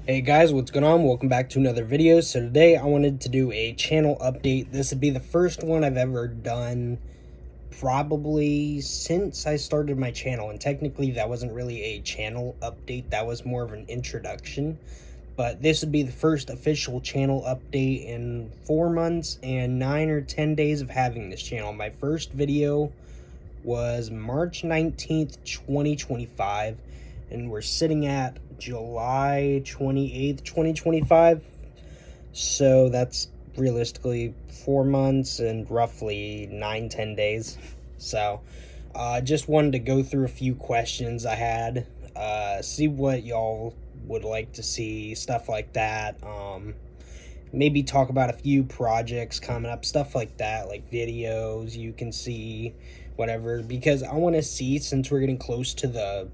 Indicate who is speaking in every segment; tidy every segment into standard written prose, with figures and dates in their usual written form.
Speaker 1: Hey guys, what's going on? Welcome back to another video. So today I wanted to do a channel update. This would be the first one I've ever done probably since I started my channel, and technically that wasn't really a channel update, that was more of an introduction. But this would be the first official channel update in 4 months and 9 or 10 days of having this channel. My first video was March 19th, 2025, and we're sitting at July 28th, 2025. So that's realistically 4 months and roughly 9-10 days. So just wanted to go through a few questions I had, see what y'all would like to see, stuff like that. Maybe talk about a few projects coming up, stuff like that, like videos you can see, whatever, because I want to see, since we're getting close to the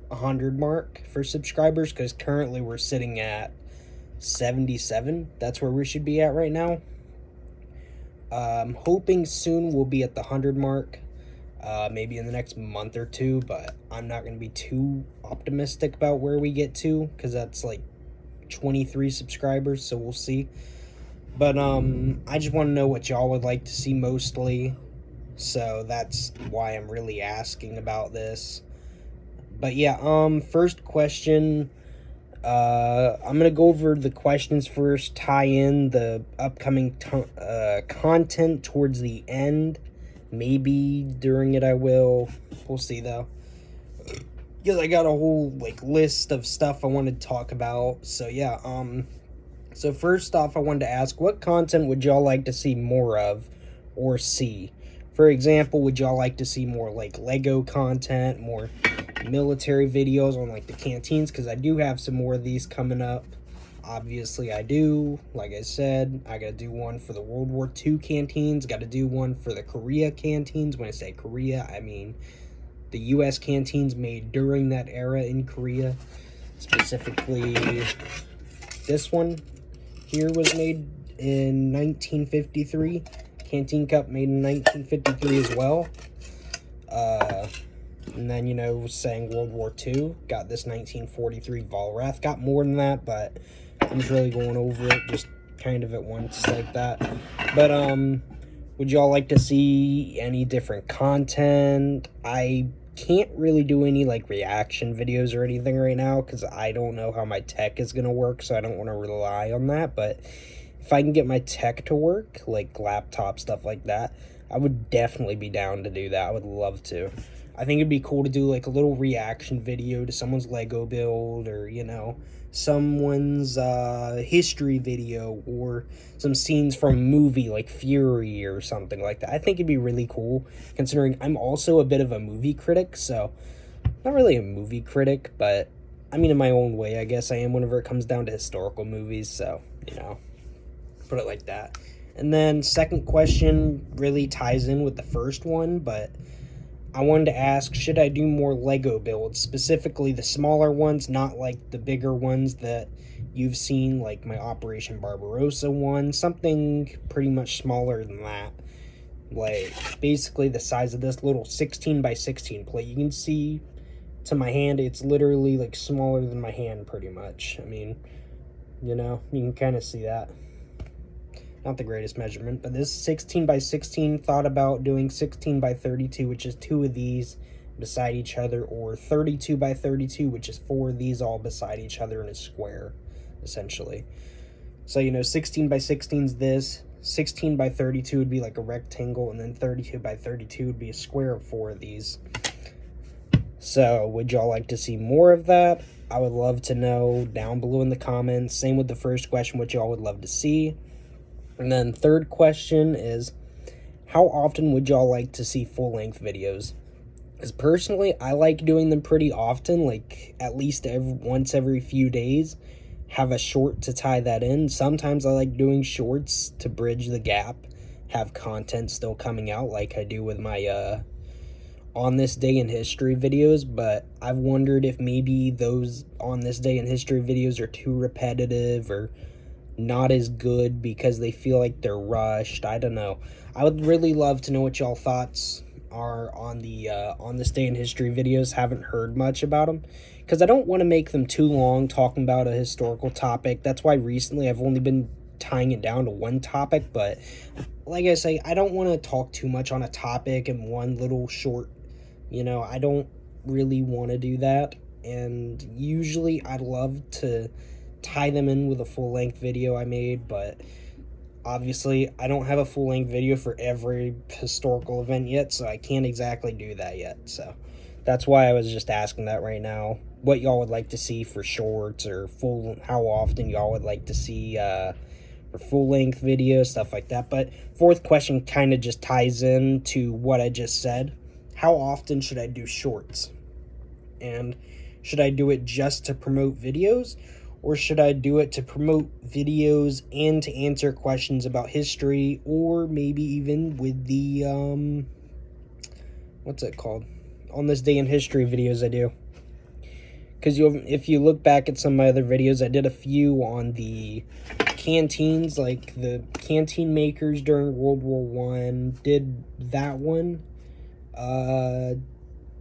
Speaker 1: 100 mark for subscribers, because currently we're sitting at 77. That's where we should be at right now. I'm hoping soon we'll be at the 100 mark, maybe in the next month or two, but I'm not going to be too optimistic about where we get to, because that's like 23 subscribers, so we'll see. But I just want to know what y'all would like to see mostly, so that's why I'm really asking about this. But yeah, first question, I'm gonna go over the questions first, tie in the upcoming content towards the end. Maybe during it I will. We'll see though. Because I got a whole list of stuff I wanted to talk about. So yeah, so first off, I wanted to ask, what content would y'all like to see more of or see? For example, would y'all like to see more Lego content, more military videos on the canteens? Because I do have some more of these coming up. Obviously I do. Like I said, I gotta do one for the World War II canteens, gotta do one for the Korea canteens. When I say Korea, I mean the US canteens made during that era in Korea. Specifically, this one here was made in 1953. Canteen Cup made in 1953 as well. And then, saying World War II, got this 1943 Vollrath. Got more than that, but I'm just really going over it just kind of at once like that. But, would y'all like to see any different content? I can't really do any reaction videos or anything right now because I don't know how my tech is going to work, so I don't want to rely on that. But if I can get my tech to work, like laptop, stuff like that, I would definitely be down to do that. I would love to. I think it'd be cool to do a little reaction video to someone's Lego build, or someone's history video, or some scenes from a movie like Fury or something like that. I think it'd be really cool, considering I'm also a bit of a movie critic. So not really a movie critic, but I mean in my own way I guess I am whenever it comes down to historical movies. So put it like that. And then second question really ties in with the first one, but I wanted to ask, should I do more Lego builds, specifically the smaller ones, not the bigger ones that you've seen, like my Operation Barbarossa one, something pretty much smaller than that, basically the size of this little 16 by 16 plate. You can see to my hand, it's literally smaller than my hand pretty much. I mean, you can kind of see that. Not the greatest measurement, but this 16 by 16, thought about doing 16 by 32, which is 2 of these beside each other, or 32 by 32, which is 4 of these all beside each other in a square, essentially. So, 16 by 16 is this, 16 by 32 would be like a rectangle, and then 32 by 32 would be a square of 4 of these. So, would y'all like to see more of that? I would love to know down below in the comments. Same with the first question, what y'all would love to see. And then third question is, how often would y'all like to see full-length videos? Because personally, I like doing them pretty often, at least once every few days. Have a short to tie that in. Sometimes I like doing shorts to bridge the gap, have content still coming out like I do with my On This Day in History videos, but I've wondered if maybe those On This Day in History videos are too repetitive or not as good because they feel like they're rushed. I don't know. I would really love to know what y'all thoughts are on the On This Day in History videos. Haven't heard much about them because I don't want to make them too long talking about a historical topic. That's why recently I've only been tying it down to one topic, but like I say, I don't want to talk too much on a topic in one little short, I don't really want to do that. And usually I'd love to tie them in with a full-length video I made, but obviously I don't have a full-length video for every historical event yet, so I can't exactly do that yet. So that's why I was just asking that right now, what y'all would like to see for shorts, or how often y'all would like to see for full-length videos, stuff like that. But fourth question kind of just ties in to what I just said. How often should I do shorts? And should I do it just to promote videos, or should I do it to promote videos and to answer questions about history, or maybe even with the, what's it called? On this day in history videos I do. Because if you look back at some of my other videos, I did a few on the canteens, like the canteen makers during World War I. Did that one.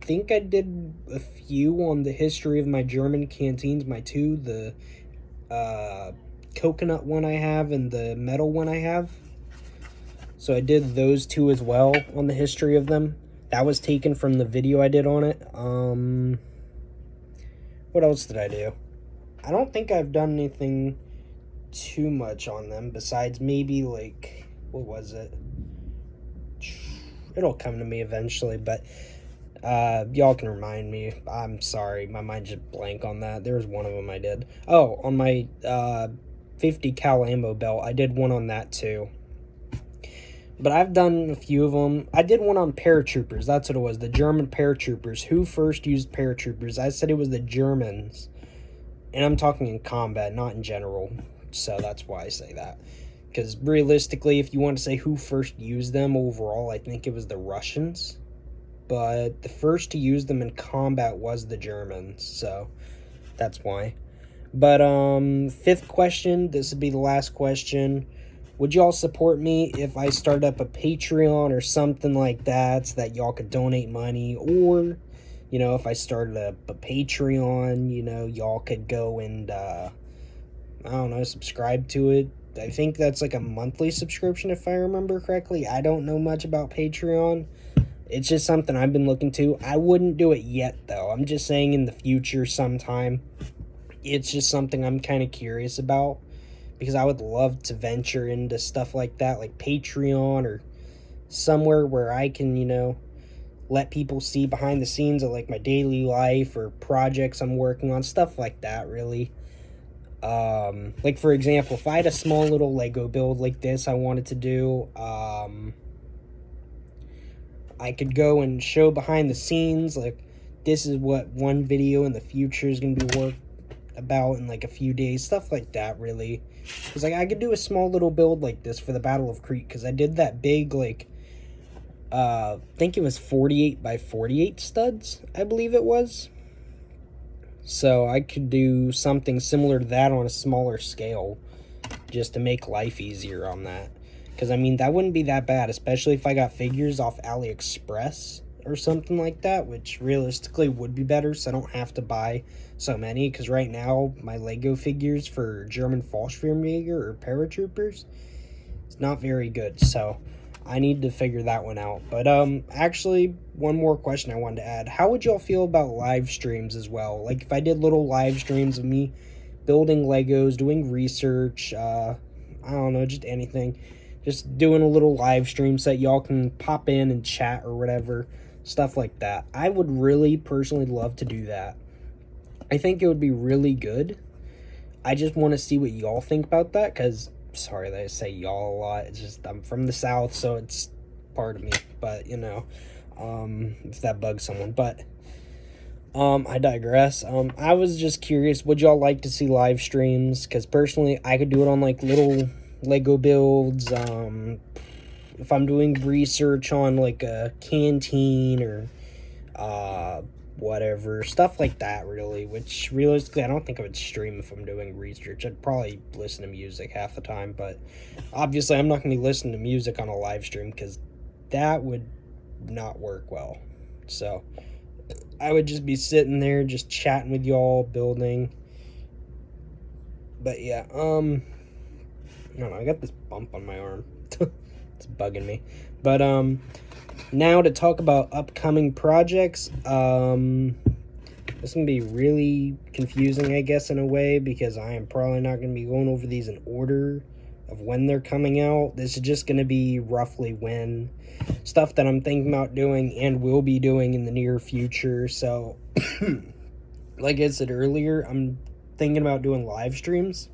Speaker 1: Think I did a few on the history of my German canteens, my two, the coconut one I have and the metal one I have. So I did those two as well on the history of them. That was taken from the video I did on it. What else did I do? I don't think I've done anything too much on them besides maybe, like, what was it? It'll come to me eventually, but y'all can remind me. I'm sorry, my mind just blank on that. There was one of them I did. Oh, on my 50 cal ammo belt, I did one on that too. But I've done a few of them. I did one on paratroopers. That's what it was. The German paratroopers. Who first used paratroopers? I said it was the Germans. And I'm talking in combat, not in general. So that's why I say that. Because realistically, if you want to say who first used them overall, I think it was the Russians. But the first to use them in combat was the Germans. So that's why. But fifth question. This would be the last question. Would y'all support me if I start up a Patreon or something like that so that y'all could donate money? Or, if I started up a Patreon, y'all could go and, I don't know, subscribe to it. I think that's like a monthly subscription if I remember correctly. I don't know much about Patreon. It's just something I've been looking to. I wouldn't do it yet, though. I'm just saying in the future sometime. It's just something I'm kind of curious about. Because I would love to venture into stuff like that, like Patreon, or somewhere where I can, let people see behind the scenes of, like, my daily life or projects I'm working on, stuff like that, really. Like, for example, if I had a small little Lego build like this I wanted to do, I could go and show behind the scenes, like, this is what one video in the future is going to be worked about in, like, a few days, stuff like that, really. Because, like, I could do a small little build like this for the Battle of Crete, because I did that big, like, I think it was 48 by 48 studs, I believe it was. So I could do something similar to that on a smaller scale, just to make life easier on that. Because, I mean, that wouldn't be that bad, especially if I got figures off AliExpress or something like that, which realistically would be better, so I don't have to buy so many. Because right now, my Lego figures for German Fallschirmjäger or paratroopers, it's not very good, so I need to figure that one out. But actually, one more question I wanted to add. How would y'all feel about live streams as well? Like, if I did little live streams of me building Legos, doing research, I don't know, just anything. Just doing a little live stream so that y'all can pop in and chat or whatever. Stuff like that. I would really personally love to do that. I think it would be really good. I just want to see what y'all think about that, because, sorry that I say y'all a lot. It's just, I'm from the South, so it's part of me. But, if that bugs someone. But, I digress. I was just curious, would y'all like to see live streams? Because personally, I could do it on, like, little Lego builds. If I'm doing research on, like, a canteen or whatever, stuff like that, really, which realistically I don't think I would stream if I'm doing research. I'd probably listen to music half the time, but obviously I'm not going to be listening to music on a live stream because that would not work well. So I would just be sitting there just chatting with y'all, building. But yeah, I don't know, I got this bump on my arm. It's bugging me. But now to talk about upcoming projects. This can be really confusing, I guess, in a way, because I am probably not going to be going over these in order of when they're coming out. This is just going to be roughly when stuff that I'm thinking about doing and will be doing in the near future. So, like I said earlier, I'm thinking about doing live streams.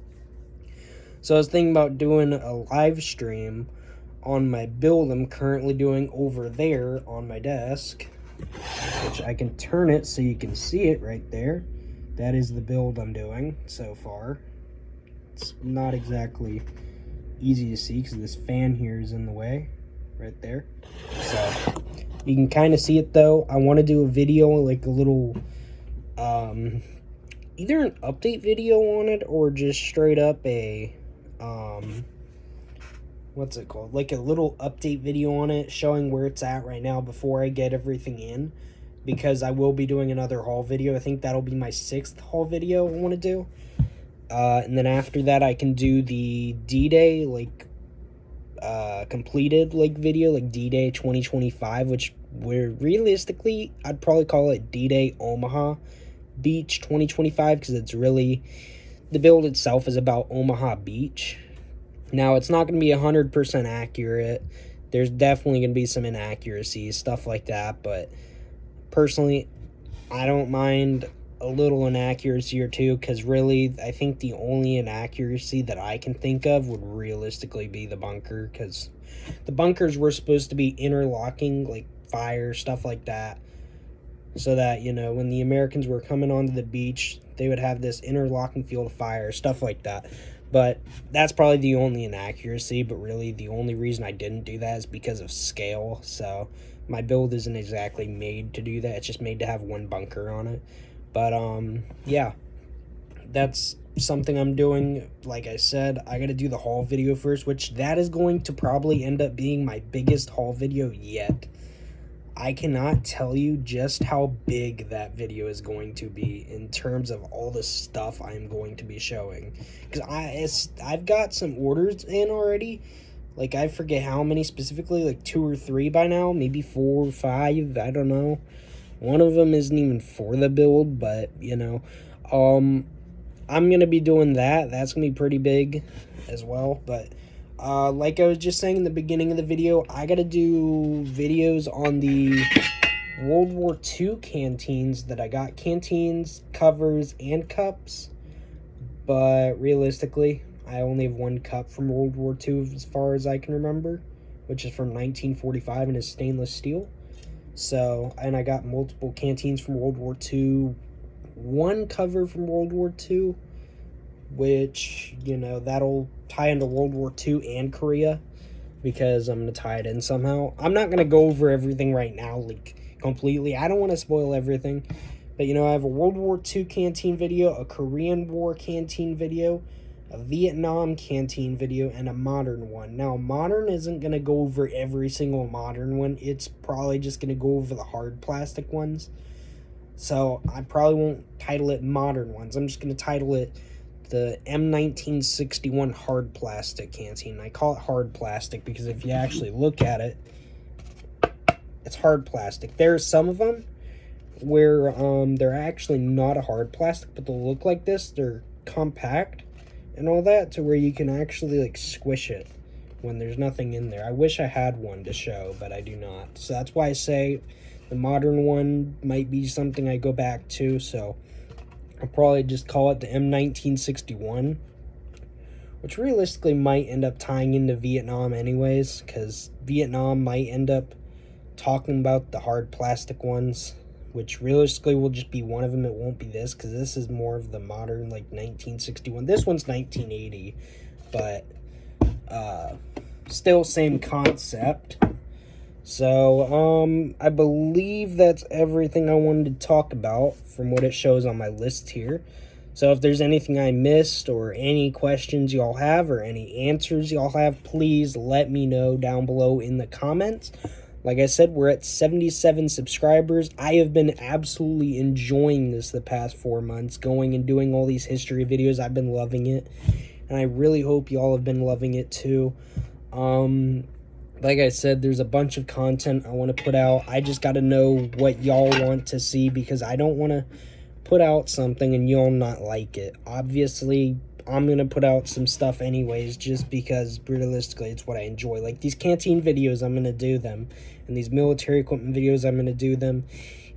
Speaker 1: So I was thinking about doing a live stream on my build I'm currently doing over there on my desk, which I can turn it so you can see it right there. That is the build I'm doing so far. It's not exactly easy to see because this fan here is in the way right there. So you can kind of see it though. I want to do a video, like a little either an update video on it or just straight up a what's it called, like a little update video on it showing where it's at right now before I get everything in, because I will be doing another haul video. I think that'll be my 6th haul video I want to do, and then after that I can do the D-Day like completed like video, like D-Day 2025, which we're realistically I'd probably call it D-Day Omaha Beach 2025, because it's really, the build itself is about Omaha Beach. Now, it's not going to be 100% accurate. There's definitely going to be some inaccuracies, stuff like that. But personally, I don't mind a little inaccuracy or two, because really, I think the only inaccuracy that I can think of would realistically be the bunker, because the bunkers were supposed to be interlocking, like fire, stuff like that, so that, you know, when the Americans were coming onto the beach, they would have this interlocking field of fire, stuff like that. But that's probably the only inaccuracy, but really the only reason I didn't do that is because of scale. So my build isn't exactly made to do that. It's just made to have one bunker on it. But yeah, that's something I'm doing. Like I said, I got to do the haul video first, which that is going to probably end up being my biggest haul video yet. I cannot tell you just how big that video is going to be in terms of all the stuff I'm going to be showing. Because I've got some orders in already. Like, I forget how many specifically, like 2 or 3 by now. Maybe 4 or 5, I don't know. One of them isn't even for the build, but, you know. I'm going to be doing that. That's going to be pretty big as well, but... like I was just saying in the beginning of the video, I gotta do videos on the World War II canteens that I got. Canteens, covers, and cups. But realistically, I only have 1 cup from World War II as far as I can remember, which is from 1945 and is stainless steel. So, and I got multiple canteens from World War II, 1 cover from World War II, which, you know, that'll tie into World War II and Korea, because I'm going to tie it in somehow. I'm not going to go over everything right now, like, completely. I don't want to spoil everything. But, you know, I have a World War II canteen video, a Korean War canteen video, a Vietnam canteen video, and a modern one. Now, modern isn't going to go over every single modern one. It's probably just going to go over the hard plastic ones. So, I probably won't title it modern ones. I'm just going to title it the M1961 hard plastic canteen. I call it hard plastic because if you actually look at it, it's hard plastic. There are some of them where they're actually not a hard plastic, but they'll look like this. They're compact and all that, to where you can actually like squish it when there's nothing in there. I wish I had one to show, but I do not. So that's why I say the modern one might be something I go back to. So I'll probably just call it the M1961, which realistically might end up tying into Vietnam anyways, because Vietnam might end up talking about the hard plastic ones, which realistically will just be one of them. It won't be this, because this is more of the modern, like, 1961. This one's 1980, but still same concept. So, I believe that's everything I wanted to talk about from what it shows on my list here. So if there's anything I missed or any questions y'all have or any answers y'all have, please let me know down below in the comments. Like I said, we're at 77 subscribers. I have been absolutely enjoying this the past 4 months, going and doing all these history videos. I've been loving it, and I really hope y'all have been loving it too. Like I said, there's a bunch of content I want to put out. I just got to know what y'all want to see, because I don't want to put out something and y'all not like it. Obviously, I'm going to put out some stuff anyways, just because realistically it's what I enjoy. Like these canteen videos, I'm going to do them. And these military equipment videos, I'm going to do them.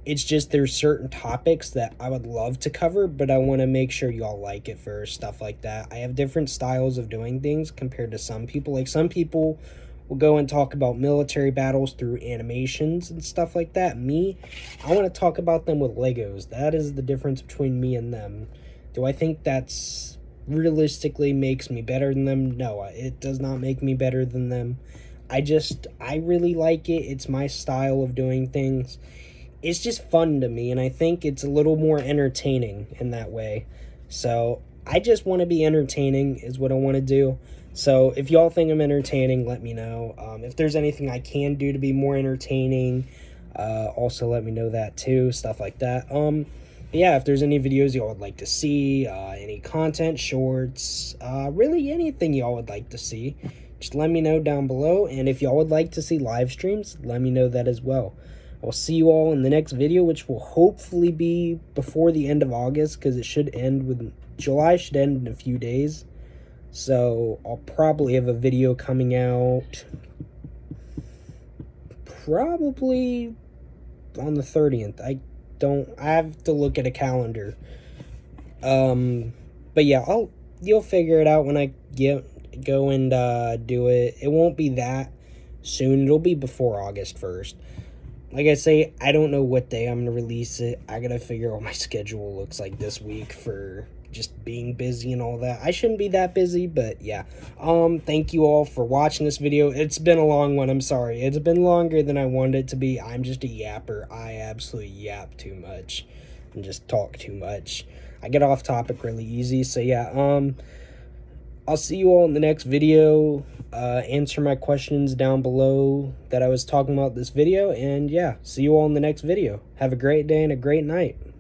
Speaker 1: It's just there's certain topics that I would love to cover, but I want to make sure y'all like it first, stuff like that. I have different styles of doing things compared to some people. Like some people will go and talk about military battles through animations and stuff like that. Me, I want to talk about them with Legos. That is the difference between me and them. Do I think that's realistically makes me better than them? No, it does not make me better than them. I really like it. It's my style of doing things. It's just fun to me, and I think it's a little more entertaining in that way. So I just want to be entertaining is what I want to do. So if y'all think I'm entertaining, let me know. If there's anything I can do to be more entertaining, also let me know that too, stuff like that. Yeah, if there's any videos y'all would like to see, any content, shorts, really anything y'all would like to see, just let me know down below. And if y'all would like to see live streams, let me know that as well. I'll see you all in the next video, which will hopefully be before the end of August, because it should end with July should end in a few days. So I'll probably have a video coming out probably on the 30th. I have to look at a calendar. But yeah, you'll figure it out when I go and do it. It won't be that soon. It'll be before August 1st. Like I say, I don't know what day I'm going to release it. I got to figure out what my schedule looks like this week for just being busy and all that. I shouldn't be that busy, but yeah. Thank you all for watching this video. It's been a long one. I'm sorry. It's been longer than I wanted it to be. I'm just a yapper. I absolutely yap too much and just talk too much. I get off topic really easy. So yeah, I'll see you all in the next video. Answer my questions down below that I was talking about this video. And yeah, see you all in the next video. Have a great day and a great night.